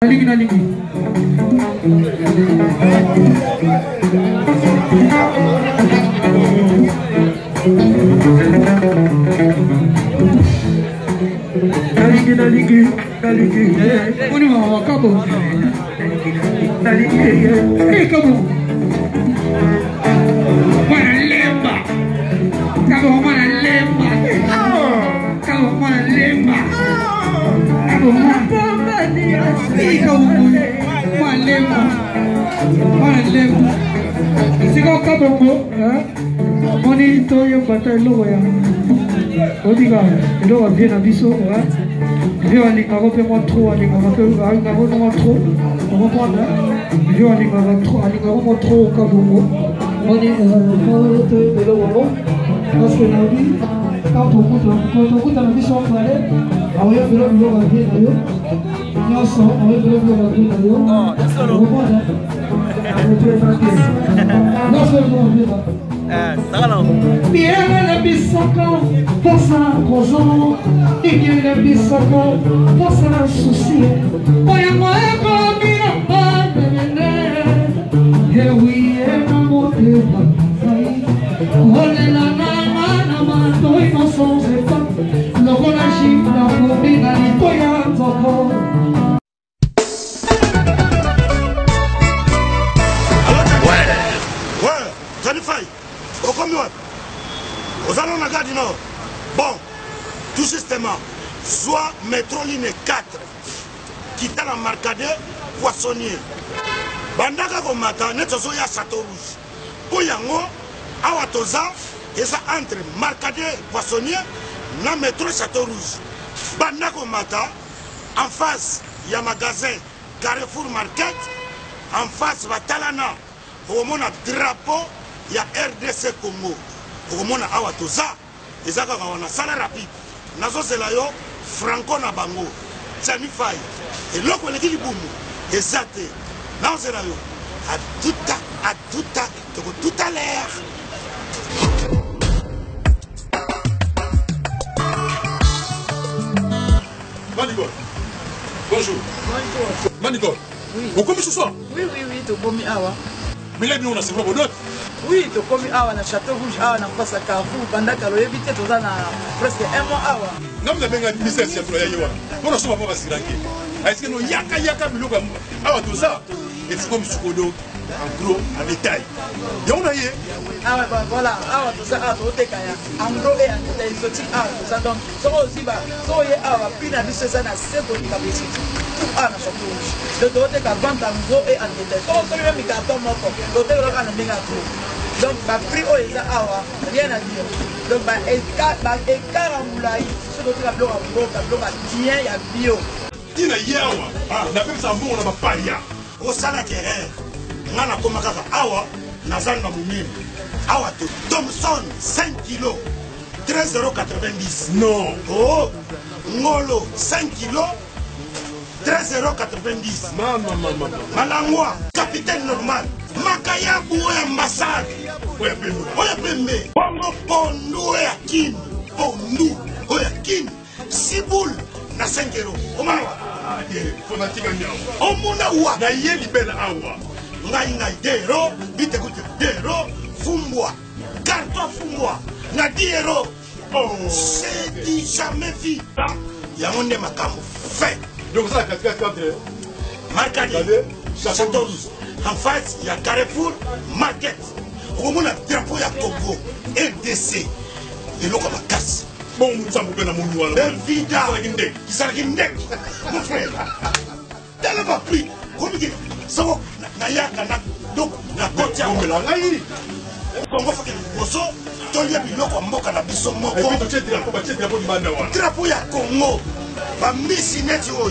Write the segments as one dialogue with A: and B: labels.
A: Nalingi. Oni mama kabo. Nalingi. Hey kabo. Mana lemba. Kabo mana lemba. Kabo mana lemba. Kabo mana Malema. Sigo kabongo, moni to yo bata lo ya. Odiga, lo va bien abiso, je vais aller caroper moi trop, aller caroper, aller caroper moi trop. On va prendre. Je vais aller caroper trop, aller caroper moi trop kabongo. Moni to lo wa. Parce que la vie, quand on coûte la vie sur le palais, alors il y a de l'eau va bien d'ailleurs. Nossa, olha o problema aqui, entendeu? Vamos embora. Nossa, problema.
B: Tá lá.
A: Piela na bisaca, passa cozão. Ninguém na bisaca, passa na sucia. Olha a moeda combina para vender. Eu ia na motelha, olha lá na mano e não sou zepa. Logo na chifra, combina e toia tocou.
C: Bon, tout justement, soit métro ligne 4, qui est dans Marcadet, Poissonnier. Bandaka Komata, Netsoso ya Château Rouge. Pour Yango, Awatoza, et ça entre Marcadet, Poissonnier, na métro Château Rouge. Bandaka Komata, en face, il y a un magasin Carrefour Market, en face, Batalana, au moment drapeau, il y a RDC Congo. Au moment Awatoza. Ezaka wana sala rapide nazo zela yo franco na bango tani fai eloko leki libumu ezate nazo zela yo à tout à l'heure.
D: Manigol. Bonjour.
E: Bonjour.
D: Manigol.
E: Oui.
D: Vous commis ce soir?
E: Oui, tu commis awa.
D: Mais là, nous, on a c'est vraiment d'autres.
E: Oui, tu commis awa na Château Rouge, awa na face à Carrefour, pendant que l'on évite tout ça presque un mois awa.
D: Non, mais bien, il ministère, c'est pour y aller. On a souvent pas si ranké. Est-ce que nous, yaka, biloka, awa tout ça? Et c'est comme Sukodo, en gros, en détail. Et on a y est.
E: Ah ouais, voilà, awa tout ça, awa tout kaya. En gros, et en détail, exotique, awa tout ça. Donc, ça aussi, so y est awa, puis na bise ça na seconde capacité. Tout awa na Château Rouge. Le doté ka vente en gros et en détail. So, même il carton moko. Doté le ka na benga tout. Donc, le prix au Eza Awa, rien à dire. Donc, écart en moulaï, ce que tu as bloqué, bien, il y a bio.
D: Il y a Yawa, la même ça, on a ma paria.
C: Au salaire, on a comme Awa, Nazan Mamoumine. Awa, Thomson, 5 kilos, 13,90 €.
D: Non.
C: Oh, Ngolo, 5 kilos, 13,90 €.
D: Maman.
C: Malangwa, capitaine normal. Makayabu ambassade. Oya pembe. Bongo pondu oya kin. Pondu oya kin. Siboul na 5 €. Omawa.
D: Fonatika nyao.
C: Omuna wa.
D: Na ye libela awa.
C: Ngai 2 €. Bite kuti 2 €. Fumbwa. Carton fumbwa. Na 10 €.
D: Oh.
C: C'est dit jamais vu. Yamonde makamu fait.
D: Donc ça, 4
C: Marcadet. Château Rouge. En face, il y a Carrefour Market. Au moment où drapeau, il y a Congo, RDC. Et l'eau comme la casse.
D: Bon, ça vous donne à mon noir.
C: Vida. Qui s'est guindé. Mon frère. T'as pas pris. Comme il dit. Ça va. Donc, la côte, il y a un peu la raille. Congo, il faut que tu aies un peu de biso moko.
D: Et puis, tu as drapeau de Banda.
C: Drapeau, il y a Congo. Ba misi net yo.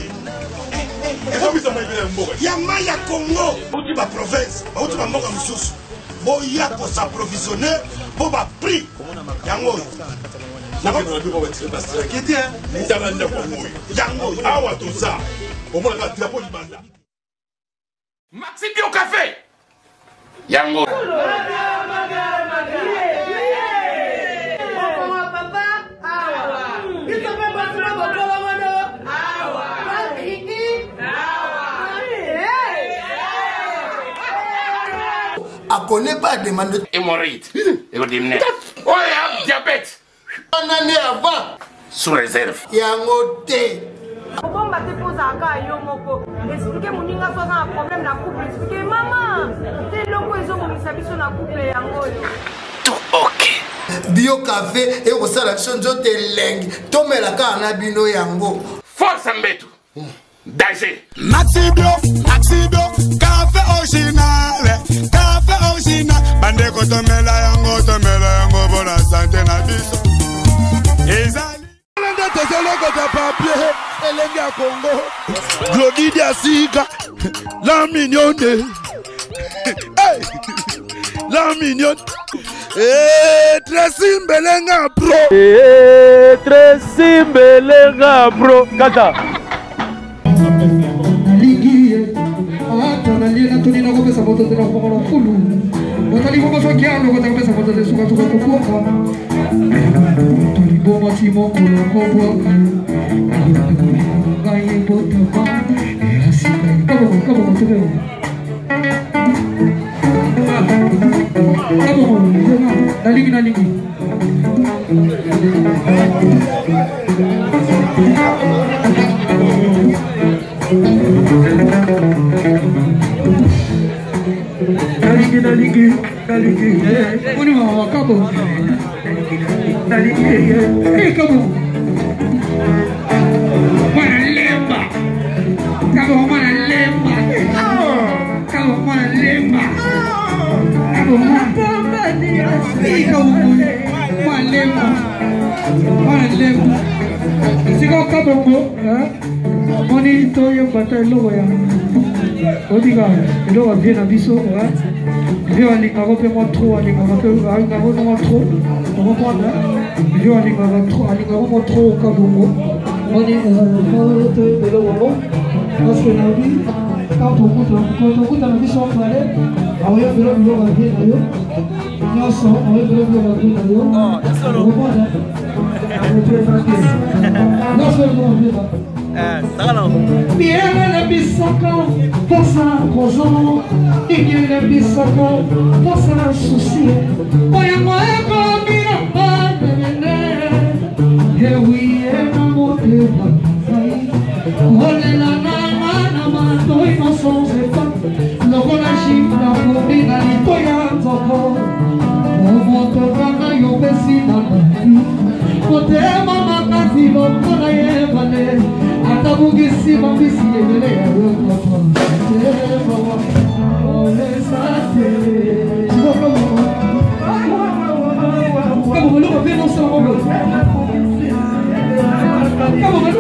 C: Yamaya Congo, outi ba province, outi ba mboka mususu. Boya ko s'approvisionner, bo ba prix. Yango. Yango.
D: Awa tout ça. Au moins la drapeau du Banda.
F: Maxi Bio Café. Yango.
B: connaît pas demande.
F: Hémorroïde. Oh, il y a diabète.
B: Un année avant.
F: Sous réserve.
B: Il y a un hôtel.
G: Bon, bah, tu poses à Gaïo, Moko. Expliquez mon ninga soit un problème dans le couple. Expliquez, maman. C'est le coup, ils ont mis sa vie sur la couple et en gros.
F: Tout ok.
B: Bio café et au salon de lengue. Tomé la carne bino yango.
F: Force en bétou. Danger.
H: Maxi Bio, café original. Café original. Bande ko tomela yango pour la santé na biso. Ezali. Papier, Elenge à Congo, Glodidi à Sika, la mignonne, hey, la mignonne, Tracy Mbelenga Pro, Tracy Mbelenga Pro, Kata.
A: Ligi, na liena tuni na kopesa moto tena kwa fulu. Otali kwa so kiano kwa kopesa moto tena suka tuko kukuoka. Tuli boma timo kulo kwa. Ngai bota ba. Asika. Kabo tebe. Kabo, na ligi. Daligi, oni mama kabo. Daligi, kabo. Mana lemba. Kabo mana lemba. Kabo mana lemba. Kabo mana lemba. Siko kabo mo, moni to yo bata logo ya. Odiga, ilo wa bien abiso, Vieux à l'ingaro, moi trop, à l'ingaro, moi trop, on reprend là. Vieux à l'ingaro, moi trop au Kabongo. On est de l'eau, parce que la vie, quand on goûte à la vie sur le palais, on est de l'eau à bien d'ailleurs. On est de l'eau à bien d'ailleurs. On reprend là. Non, c'est le nom à bien d'ailleurs. Bien la bisaka, força cozon, ninguém la bisaka, força souci. Olha moe comida para vender, eu ia na motelha, olha lá na mato e não sou zepa, logo na chifra combina e toia tocou, o motor cana e o vecino na o mama casilo para evane. Atabugi mambisi yele ya ropa ole sate como lo vemos somos como lo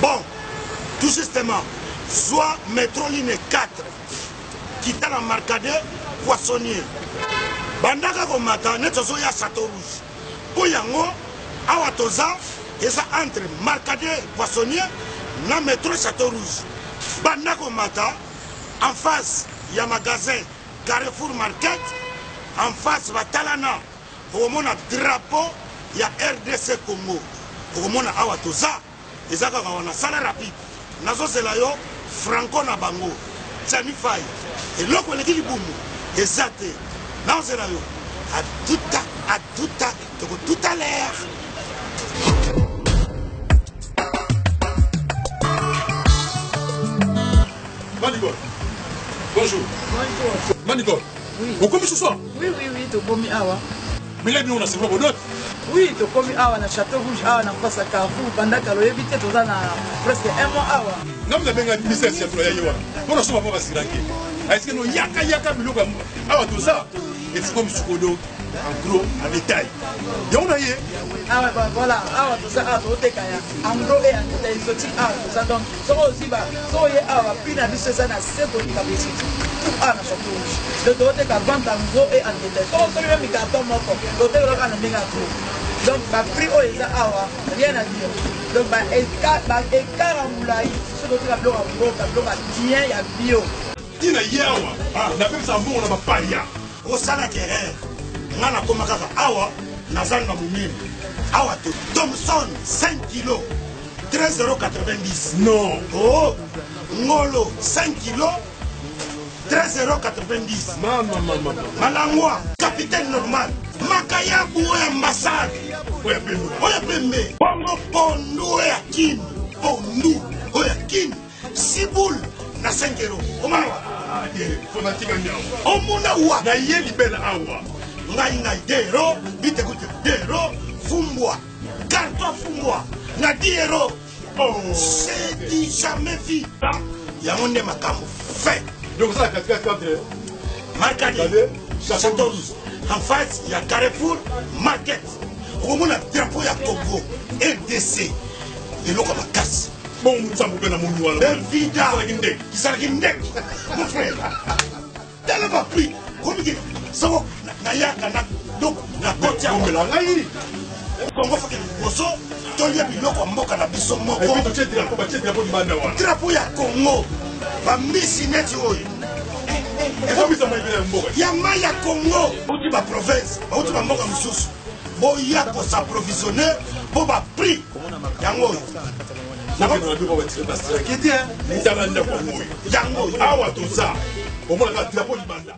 C: Bon, tout justement, soit métro ligne 4, qui est dans Marcadet, Poissonnier. Bandaka Komata, Netsozo ya Château Rouge. Pour Yango, Awatoza, et ça entre Marcadet, Poissonnier, na métro Château Rouge. Bandaka Komata, en face, il y a un magasin Carrefour Market en face batalana okomona drapeau ya RDC Congo okomona awa toza ezaka wana sala rapide nazozela yo franco na bango Tchani Faye eloko eleki libumu eza te nazozela yo à tout à l'heure.
D: Manigol, bonjour.
E: Bonjour.
D: Manigol,
E: oui.
D: Vous commis ce soir?
E: Oui, tu commis awa.
D: Mais là, nous, on a c'est vraiment d'autres.
E: Oui, tu commis awa na Château Rouge, awa na face à Carrefour, pendant que l'on évite tout ça presque un mois awa.
D: Non, mais bien, ministère de l'Intérieur, on a souvent pas si ranké. Est-ce que nous yaka biloko awa tout ça? Et c'est comme Sukodo, en gros, en détail. Et on a eu.
E: Ah ouais, voilà, awa tout ça, tout est kaya. En gros, et en détail, exotique, awa tout ça. Donc, ça aussi, ça y est, awa, puis na biso ça na seko ni capacité. Tout a na Château Rouge. Le doté ka vente en gros et en détail. Ça aussi, même carton moko. Doté ka na menga gros. Donc, prix au eza awa, rien à dire. Donc, écart en moulay, ce doté ka bloc en gros, ka bloc bien, ya bio.
D: Tina yawa, na même ça bon on a pas ya.
C: Au salaire nana koma kaka awa nazanga mumiri awa te Thomson 5 kg 13,90 €.
D: Non.
C: Oh ngolo 5 kg 13,90 €.
D: Maman.
C: Malangwa capitaine normal makaya buwe ambassade oya pembe bongo pondu ya kin pondu oya kin sibul na 5 €. Omana
D: Fonatika nyao.
C: omuna wa
D: Na yeli bela awa.
C: ngai dero bitekute dero fumbwa carton fumbwa na 10 €.
D: Oh,
C: c'est dit jamais vu yango nde makambo fait.
D: donc ça 4
C: Marcadi Château Rouge en face ya Carrefour Market okomona drapeau ya Congo RDC eloko makasi
D: bon mutsambo pena moni wala.
C: evida kisalaki ndeki mon frère tala ba prix komiki soko na yaka na donc na koti ya
D: la ngai.
C: Congo foke liboso tolia biloko mboka na biso
D: Et
C: moko
D: puis tu es drapeau du banda wala.
C: drapeau ya Congo bambisi neti oyo
D: Comme ça m'a bien mboka.
C: ya mai ya Congo bauti baprovince bauti bamboka mosusu boya kosaprovisionne mpo baprix yango oyo
D: Yango oyo.
C: yango oyo
D: Awa tout ça. Au moins la drapeau du banda.